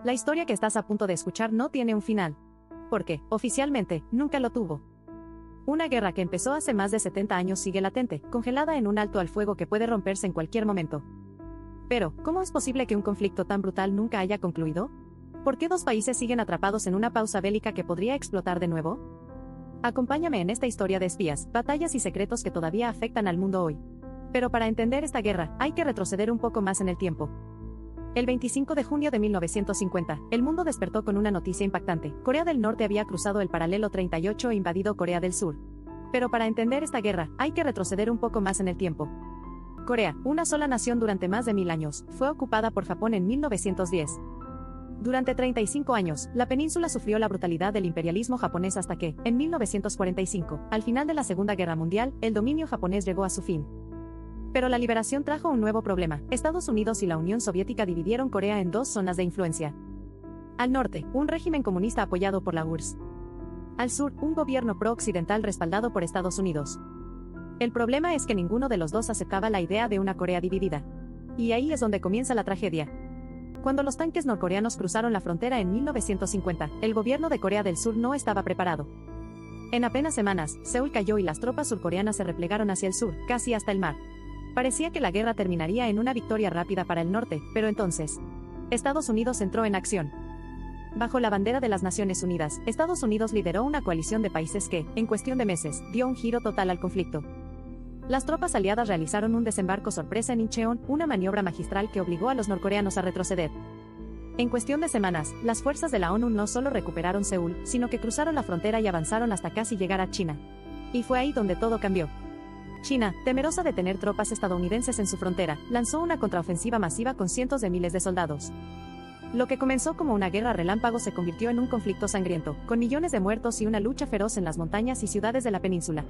La historia que estás a punto de escuchar no tiene un final. Porque, oficialmente, nunca lo tuvo. Una guerra que empezó hace más de 70 años sigue latente, congelada en un alto al fuego que puede romperse en cualquier momento. Pero, ¿cómo es posible que un conflicto tan brutal nunca haya concluido? ¿Por qué dos países siguen atrapados en una pausa bélica que podría explotar de nuevo? Acompáñame en esta historia de espías, batallas y secretos que todavía afectan al mundo hoy. Pero para entender esta guerra, hay que retroceder un poco más en el tiempo. El 25 de junio de 1950, el mundo despertó con una noticia impactante. Corea del Norte había cruzado el paralelo 38 e invadido Corea del Sur. Pero para entender esta guerra, hay que retroceder un poco más en el tiempo. Corea, una sola nación durante más de 1000 años, fue ocupada por Japón en 1910. Durante 35 años, la península sufrió la brutalidad del imperialismo japonés hasta que, en 1945, al final de la Segunda Guerra Mundial, el dominio japonés llegó a su fin. Pero la liberación trajo un nuevo problema. Estados Unidos y la Unión Soviética dividieron Corea en dos zonas de influencia. Al norte, un régimen comunista apoyado por la URSS. Al sur, un gobierno pro-occidental respaldado por Estados Unidos. El problema es que ninguno de los dos aceptaba la idea de una Corea dividida. Y ahí es donde comienza la tragedia. Cuando los tanques norcoreanos cruzaron la frontera en 1950, el gobierno de Corea del Sur no estaba preparado. En apenas semanas, Seúl cayó y las tropas surcoreanas se replegaron hacia el sur, casi hasta el mar. Parecía que la guerra terminaría en una victoria rápida para el norte, pero entonces, Estados Unidos entró en acción. Bajo la bandera de las Naciones Unidas, Estados Unidos lideró una coalición de países que, en cuestión de meses, dio un giro total al conflicto. Las tropas aliadas realizaron un desembarco sorpresa en Incheon, una maniobra magistral que obligó a los norcoreanos a retroceder. En cuestión de semanas, las fuerzas de la ONU no solo recuperaron Seúl, sino que cruzaron la frontera y avanzaron hasta casi llegar a China. Y fue ahí donde todo cambió. China, temerosa de tener tropas estadounidenses en su frontera, lanzó una contraofensiva masiva con cientos de miles de soldados. Lo que comenzó como una guerra relámpago se convirtió en un conflicto sangriento, con millones de muertos y una lucha feroz en las montañas y ciudades de la península.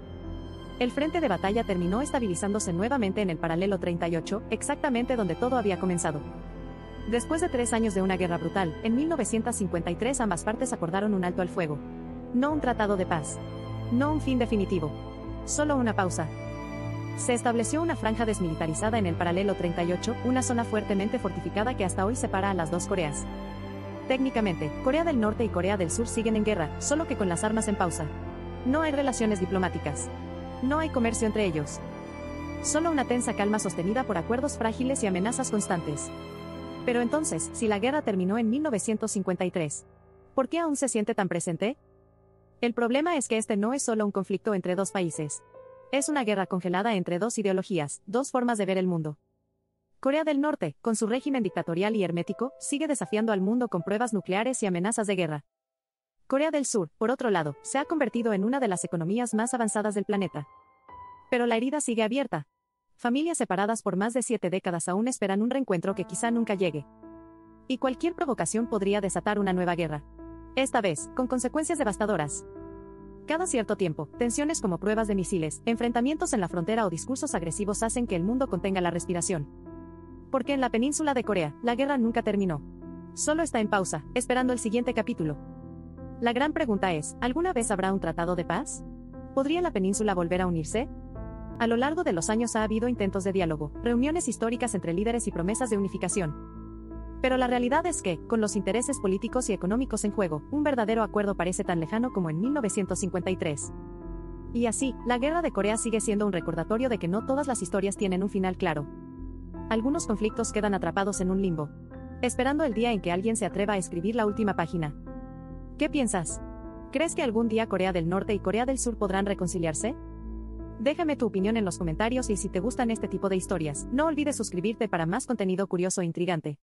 El frente de batalla terminó estabilizándose nuevamente en el paralelo 38, exactamente donde todo había comenzado. Después de 3 años de una guerra brutal, en 1953 ambas partes acordaron un alto al fuego. No un tratado de paz. No un fin definitivo. Solo una pausa. Se estableció una franja desmilitarizada en el paralelo 38, una zona fuertemente fortificada que hasta hoy separa a las dos Coreas. Técnicamente, Corea del Norte y Corea del Sur siguen en guerra, solo que con las armas en pausa. No hay relaciones diplomáticas. No hay comercio entre ellos. Solo una tensa calma sostenida por acuerdos frágiles y amenazas constantes. Pero entonces, si la guerra terminó en 1953, ¿por qué aún se siente tan presente? El problema es que este no es solo un conflicto entre dos países. Es una guerra congelada entre dos ideologías, dos formas de ver el mundo. Corea del Norte, con su régimen dictatorial y hermético, sigue desafiando al mundo con pruebas nucleares y amenazas de guerra. Corea del Sur, por otro lado, se ha convertido en una de las economías más avanzadas del planeta. Pero la herida sigue abierta. Familias separadas por más de 7 décadas aún esperan un reencuentro que quizá nunca llegue. Y cualquier provocación podría desatar una nueva guerra. Esta vez, con consecuencias devastadoras. Cada cierto tiempo, tensiones como pruebas de misiles, enfrentamientos en la frontera o discursos agresivos hacen que el mundo contenga la respiración. Porque en la península de Corea, la guerra nunca terminó. Solo está en pausa, esperando el siguiente capítulo. La gran pregunta es, ¿alguna vez habrá un tratado de paz? ¿Podría la península volver a unirse? A lo largo de los años ha habido intentos de diálogo, reuniones históricas entre líderes y promesas de unificación. Pero la realidad es que, con los intereses políticos y económicos en juego, un verdadero acuerdo parece tan lejano como en 1953. Y así, la guerra de Corea sigue siendo un recordatorio de que no todas las historias tienen un final claro. Algunos conflictos quedan atrapados en un limbo, esperando el día en que alguien se atreva a escribir la última página. ¿Qué piensas? ¿Crees que algún día Corea del Norte y Corea del Sur podrán reconciliarse? Déjame tu opinión en los comentarios y si te gustan este tipo de historias, no olvides suscribirte para más contenido curioso e intrigante.